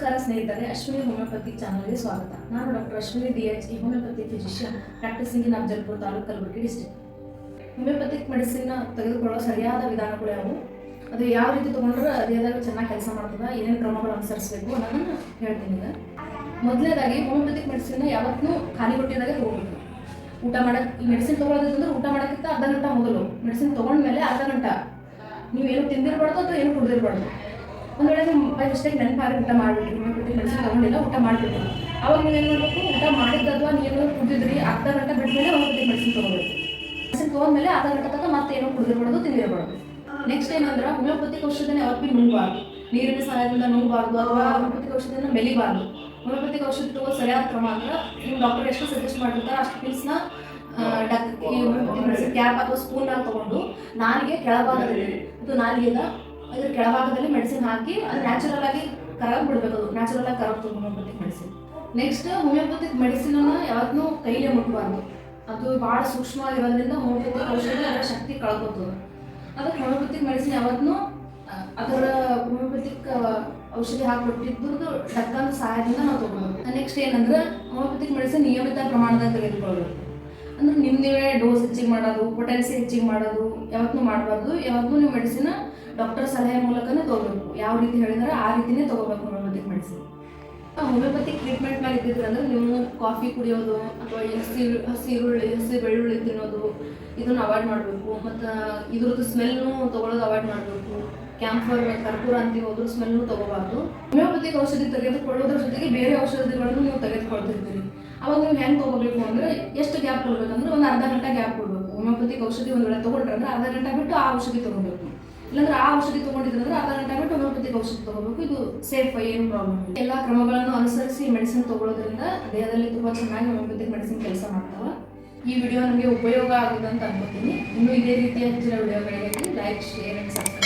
ನಮಸ್ಕಾರ ಸ್ನೇಹಿತರೆ, ಅಶ್ವಿನಿ ಹೋಮಿಯೋಪತಿಕ್ ಚಾನಲ್ಗೆ ಸ್ವಾಗತ. ನಾನು doctor Ashwini DH, homeopathy physician practising in Afzalpur taluk, Kalaburagi district. Homeopathic medicine ತೆಗೆದುಕೊಳ್ಳೋ ಸರಿಯಾದ ವಿಧಾನಗಳು ಯಾವುವು, ಅದು ಯಾವ ರೀತಿ ತೊಗೊಂಡ್ರೆ ದೇಹದಾಗ ಚೆನ್ನಾಗಿ ಕೆಲಸ ಮಾಡ್ತದೆ, ಏನೇನು ಕ್ರಮಗಳು ಅನುಸರಿಸಬೇಕು ಅನ್ನೋದನ್ನು ಹೇಳ್ತೀನಿ. ಈಗ ಮೊದಲನೇದಾಗಿ ಹೋಮಿಯೋಪತಿಕ್ ಮೆಡಿಸಿನ್ ಯಾವತ್ತೂ ಖಾಲಿ ಹೊಟ್ಟೆದಾಗೆ ತೊಗೋಬೇಕು. ಊಟ ಮಾಡೋಕ್ಕೆ ಈ ಮೆಡಿಸಿನ್ ತೊಗೊಳೋದಂದ್ರೆ ಊಟ ಮಾಡೋಕ್ಕಿಂತ ಅರ್ಧ ಗಂಟೆ ಮೊದಲು ಮೆಡಿಸಿನ್ ತೊಗೊಂಡ್ಮೇಲೆ ಅರ್ಧ ಗಂಟೆ ನೀವೇನು ತಿಂದಿರಬಾರ್ದು ಅಥವಾ ಏನು ಕುಡಿದಿರಬಾರ್ದು. ಒಂದು ವೇಳೆ ನೀವು ಬೈ ಮಿಸ್ಟೇಕ್ ನೆನಪಾಗಿ ಊಟ ಮಾಡಿಬಿಟ್ರಿ, ಹೋಮಿಯೋಪತಿಕ್ ಮೆಡಿಸಿನ್ ತೊಗೊಂಡಿಲ್ಲ, ಊಟ ಮಾಡಿಬಿಟ್ರಿ, ಅವಾಗ ನೀವು ಏನು ಮಾಡಬೇಕು, ಊಟ ಮಾಡಿದ್ದು ಅಥವಾ ನೀನು ಕುಡಿದಿದ್ರಿ ಅರ್ಧ ಗಂಟೆ ಬಿಟ್ಟಮೇಲೆ ಹೋಮಿಯೋಪತಿಕ್ ಮೆಡಿಸಿನ್ ತೊಗೋಬೇಕು. ಮೆಡಿಸಿನ್ ತೊಗೊಂಡ್ಮೇಲೆ ಅರ್ಧ ಗಂಟೆ ತನಕ ಮತ್ತೆ ಏನೋ ಕುಡಿದಿರಬಾರ್ದು, ತಿಂದಿರಬಾರ್ದು. ನೆಕ್ಸ್ಟ್ ಏನಂದ್ರೆ ಹೋಮಿಯೋಪತಿಕ್ ಔಷಧಿನ ಯಾವತ್ತೂ ನುಂಗಬಾರ್ದು, ನೀರಿನ ಸಹಾಯದಿಂದ ನುಂಗಬಾರ್ದು ಅಥವಾ ಹೋಮಿಯೋಪತಿಕ್ ಔಷಧಿನ ಮೆಲಿಬಾರ್ದು. ಹೋಮಿಯೋಪತಿಕ್ ಔಷಧಿ ತಗೋ ಸರಿಯಾದ ಕ್ರಮ ಅಂದ್ರೆ ನಿಮ್ಮ ಡಾಕ್ಟರ್ ಎಷ್ಟು ಸಜೆಸ್ಟ್ ಮಾಡಿರ್ತಾರೆ ಅಷ್ಟು ಪಿಲ್ಸ್ನ ಕ್ಯಾಪ್ ಅಥವಾ ಸ್ಪೂನ್ನಾಗ ತೊಗೊಂಡು ನಾಲಿಗೆ ಕೆಳಭಾಗದಲ್ಲಿ ಇದು ನಾಲಿಗೆದ ಅದ್ರ ಕೆಳಭಾಗದಲ್ಲಿ ಮೆಡಿಸಿನ್ ಹಾಕಿ ಅದು ನ್ಯಾಚುರಲ್ ಆಗಿ ಕರಗಿ ಬಿಡಬೇಕು. ಅದು ನ್ಯಾಚುರಲ್ ಆಗಿ ಕರಗ್ತದೆ ಹೋಮಿಯೋಪತಿಕ್ ಮೆಡಿಸಿನ್. ನೆಕ್ಸ್ಟ್ ಹೋಮಿಯೋಪತಿಕ್ ಮೆಡಿಸಿನನ್ನು ಯಾವತ್ತೂ ಕೈಲೇ ಮುಟ್ಟಬಾರ್ದು, ಅದು ಭಾಳ ಸೂಕ್ಷ್ಮವಾಗಿರೋದ್ರಿಂದ ಹೋಮಿಯೋಪತಿಕ್ ಔಷಧಿ ಅದರ ಶಕ್ತಿ ಕಳ್ಕೊತದೆ. ಅದಕ್ಕೆ ಹೋಮಿಯೋಪತಿಕ್ ಮೆಡಿಸಿನ್ ಯಾವತ್ತೂ ಅದರ ಹೋಮಿಯೋಪತಿಕ್ ಔಷಧಿ ಹಾಕಿಬಿಟ್ಟಿದ್ದು ಡಕ್ಕಂತ ಸಹಾಯದಿಂದ ನಾವು ತೊಗೊಳ್ಬೇಕು. ನೆಕ್ಸ್ಟ್ ಏನಂದ್ರೆ ಹೋಮಿಯೋಪತಿಕ್ ಮೆಡಿಸಿನ್ ನಿಯಮಿತ ಪ್ರಮಾಣದಾಗ ತೆಗೆದುಕೊಳ್ಬೇಕು. ಅಂದ್ರೆ ನೀವೇ ಡೋಸ್ ಹೆಚ್ಚಿಗೆ ಮಾಡೋದು, ಪೊಟೆನ್ಸಿ ಹೆಚ್ಚಿಗೆ ಮಾಡೋದು ಯಾವತ್ತೂ ಮಾಡಬಾರ್ದು. ಯಾವತ್ತೂ ನೀವು ಮೆಡಿಸಿನ್ ಡಾಕ್ಟರ್ ಸಲಹೆ ಮೂಲಕನೇ ತೊಗೋಬೇಕು. ಯಾವ ರೀತಿ ಹೇಳಿದ್ರೆ ಆ ರೀತಿನೇ ತೊಗೋಬೇಕು ಹೋಮಿಯೋಪತಿಕ್ ಮೆಡಿಸಿನ್. ಹೋಮಿಯೋಪತಿಕ್ ಟ್ರೀಟ್ಮೆಂಟ್ ಮೇಲೆ ಇದ್ದಿದ್ರೆ ಅಂದ್ರೆ ನೀವು ಕಾಫಿ ಕುಡಿಯೋದು ಅಥವಾ ಹಸಿ ಬೆಳ್ಳುಳ್ಳಿ ತಿನ್ನೋದು ಇದನ್ನು ಅವಾಯ್ಡ್ ಮಾಡಬೇಕು. ಮತ್ತು ಇದ್ರದ್ದು ಸ್ಮೆಲ್ನು ತೊಗೊಳೋದು ಅವಾಯ್ಡ್ ಮಾಡಬೇಕು. ಕ್ಯಾಂಫರ್, ಕರ್ಪೂರ ಅಂತೀವಿ, ಅದ್ರ ಸ್ಮೆಲ್ನು ತೊಗೋಬಾರ್ದು. ಹೋಮಿಯೋಪತಿಕ್ ಔಷಧಿ ತೆಗೆದುಕೊಳ್ಳೋದ್ರ ಜೊತೆಗೆ ಬೇರೆ ಔಷಧಿಗಳನ್ನು ನೀವು ತೆಗೆದುಕೊಳ್ತಿರ್ತೀರಿ. ಅವಾಗ ನೀವು ಹೆಂಗೆ ತೊಗೋಬೇಕು ಅಂದರೆ ಎಷ್ಟು ಗ್ಯಾಪ್ ಕೊಡಬೇಕಂದ್ರೆ ಒಂದು ಅರ್ಧ ಗಂಟೆ ಗ್ಯಾಪ್ ಕೊಡಬೇಕು. ಹೋಮಿಯೋಪತಿಕ್ ಔಷಧಿ ಒಂದು ವೇಳೆ ತೊಗೊಂಡ್ರೆ ಅಂದ್ರೆ ಅರ್ಧ ಗಂಟೆ ಬಿಟ್ಟು ಆ ಔಷಧಿ ತೊಗೋಬೇಕು. ಇಲ್ಲಾಂದ್ರೆ ಆ ಔಷಧಿ ತೊಗೊಂಡಿದ್ರೆ ಅರ್ಧ ಗಂಟೆ ಬಿಟ್ಟು ಹೋಮಿಯೋಪತಿಕ್ ಔಷಧಿ ತೊಗೋಬೇಕು. ಇದು ಸೇಫ್, ಏನು ಪ್ರಾಬ್ಲಮ್ ಇಲ್ಲ. ಎಲ್ಲ ಕ್ರಮಗಳನ್ನು ಅನುಸರಿಸಿ ಮೆಡಿಸಿನ್ ತೊಗೊಳೋದ್ರಿಂದ ದೇಹದಲ್ಲಿ ತುಂಬ ಚೆನ್ನಾಗಿ ಹೋಮಿಯೋಪತಿಕ್ ಮೆಡಿಸಿನ್ ಕೆಲಸ ಮಾಡ್ತಾವೆ. ಈ ವಿಡಿಯೋ ನಮಗೆ ಉಪಯೋಗ ಆಗುತ್ತೆ ಅಂತ ಅನ್ಕೋತೀನಿ. ಇನ್ನೂ ಇದೇ ರೀತಿಯ ಹೆಚ್ಚಿನ ವಿಡಿಯೋಗಳಿಗಾಗಿ ಲೈಕ್, ಶೇರ್ ಆ್ಯಂಡ್ ಸಬ್ಸ್ಕ್ರೈಬ್